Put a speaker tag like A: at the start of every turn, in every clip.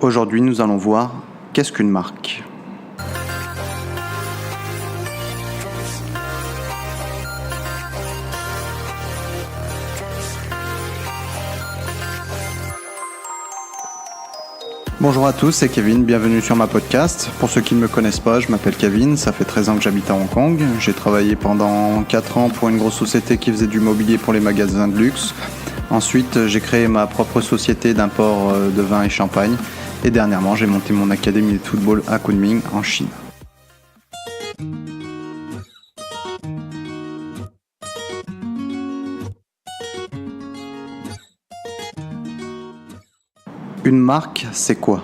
A: Aujourd'hui, nous allons voir qu'est-ce qu'une marque. Bonjour à tous, c'est Kevin, bienvenue sur ma podcast. Pour ceux qui ne me connaissent pas, je m'appelle Kevin, ça fait 13 ans que j'habite à Hong Kong. J'ai travaillé pendant 4 ans pour une grosse société qui faisait du mobilier pour les magasins de luxe. Ensuite, j'ai créé ma propre société d'import de vin et champagne. Et dernièrement, j'ai monté mon académie de football à Kunming, en Chine. Une marque, c'est quoi ?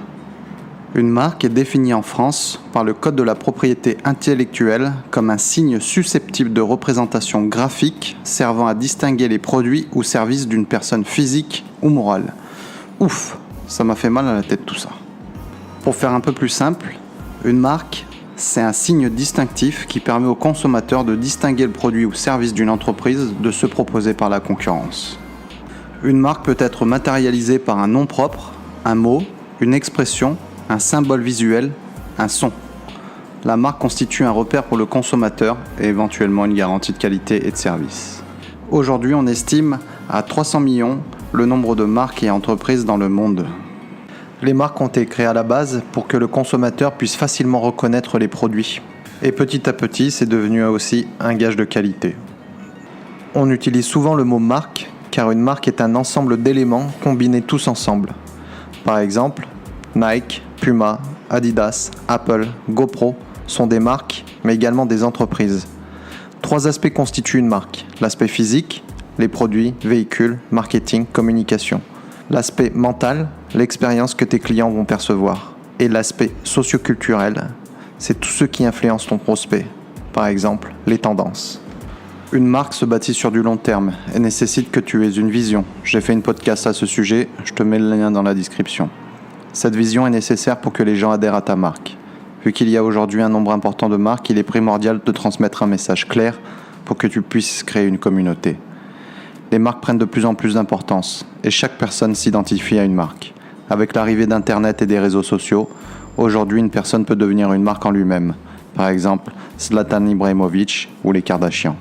A: Une marque est définie en France par le Code de la propriété intellectuelle comme un signe susceptible de représentation graphique servant à distinguer les produits ou services d'une personne physique ou morale. Ouf, ça m'a fait mal à la tête tout ça. Pour faire un peu plus simple, une marque, c'est un signe distinctif qui permet au consommateur de distinguer le produit ou service d'une entreprise de ceux proposés par la concurrence. Une marque peut être matérialisée par un nom propre, un mot, une expression, un symbole visuel, un son. La marque constitue un repère pour le consommateur et éventuellement une garantie de qualité et de service. Aujourd'hui, on estime à 300 millions le nombre de marques et entreprises dans le monde. Les marques ont été créées à la base pour que le consommateur puisse facilement reconnaître les produits. Et petit à petit, c'est devenu aussi un gage de qualité. On utilise souvent le mot marque car une marque est un ensemble d'éléments combinés tous ensemble. Par exemple, Nike, Puma, Adidas, Apple, GoPro sont des marques, mais également des entreprises. 3 aspects constituent une marque. L'aspect physique, les produits, véhicules, marketing, communication. L'aspect mental, l'expérience que tes clients vont percevoir. Et l'aspect socioculturel, c'est tout ce qui influence ton prospect. Par exemple, les tendances. Une marque se bâtit sur du long terme et nécessite que tu aies une vision. J'ai fait une podcast à ce sujet, je te mets le lien dans la description. Cette vision est nécessaire pour que les gens adhèrent à ta marque. Vu qu'il y a aujourd'hui un nombre important de marques, il est primordial de transmettre un message clair pour que tu puisses créer une communauté. Les marques prennent de plus en plus d'importance et chaque personne s'identifie à une marque. Avec l'arrivée d'Internet et des réseaux sociaux, aujourd'hui une personne peut devenir une marque en lui-même. Par exemple, Zlatan Ibrahimovic ou les Kardashians.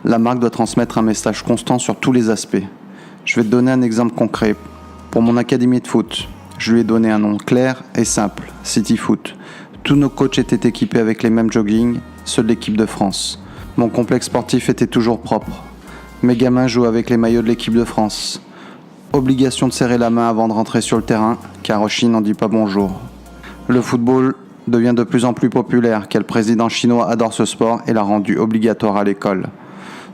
A: La marque doit transmettre un message constant sur tous les aspects. Je vais te donner un exemple concret. Pour mon académie de foot, je lui ai donné un nom clair et simple, City Foot. Tous nos coachs étaient équipés avec les mêmes joggings, ceux de l'équipe de France. Mon complexe sportif était toujours propre. Mes gamins jouent avec les maillots de l'équipe de France. Obligation de serrer la main avant de rentrer sur le terrain, car en Chine on ne dit pas bonjour. Le football devient de plus en plus populaire, car le président chinois adore ce sport et l'a rendu obligatoire à l'école.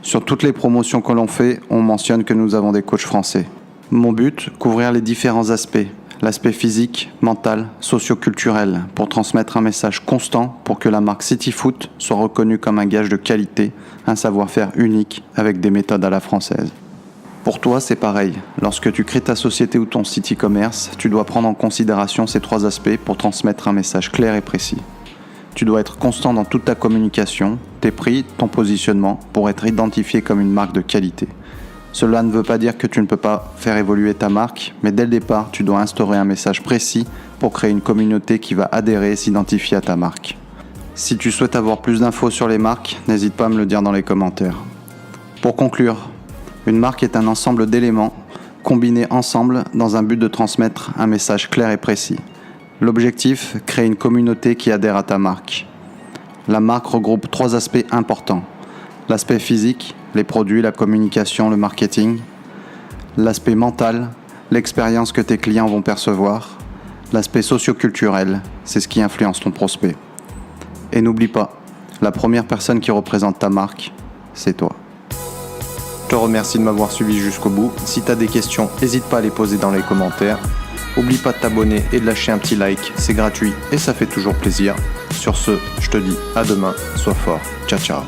A: Sur toutes les promotions que l'on fait, on mentionne que nous avons des coachs français. Mon but, couvrir les différents aspects, l'aspect physique, mental, socio-culturel, pour transmettre un message constant pour que la marque CityFoot soit reconnue comme un gage de qualité, un savoir-faire unique avec des méthodes à la française. Pour toi, c'est pareil. Lorsque tu crées ta société ou ton site e-commerce, tu dois prendre en considération ces 3 aspects pour transmettre un message clair et précis. Tu dois être constant dans toute ta communication, tes prix, ton positionnement, pour être identifié comme une marque de qualité. Cela ne veut pas dire que tu ne peux pas faire évoluer ta marque, mais dès le départ, tu dois instaurer un message précis pour créer une communauté qui va adhérer et s'identifier à ta marque. Si tu souhaites avoir plus d'infos sur les marques, n'hésite pas à me le dire dans les commentaires. Pour conclure, une marque est un ensemble d'éléments combinés ensemble dans un but de transmettre un message clair et précis. L'objectif, créer une communauté qui adhère à ta marque. La marque regroupe 3 aspects importants. L'aspect physique, les produits, la communication, le marketing. L'aspect mental, l'expérience que tes clients vont percevoir. L'aspect socio-culturel, c'est ce qui influence ton prospect. Et n'oublie pas, la première personne qui représente ta marque, c'est toi. Je te remercie de m'avoir suivi jusqu'au bout. Si tu as des questions, n'hésite pas à les poser dans les commentaires. Oublie pas de t'abonner et de lâcher un petit like, c'est gratuit et ça fait toujours plaisir. Sur ce, je te dis à demain, sois fort, ciao ciao.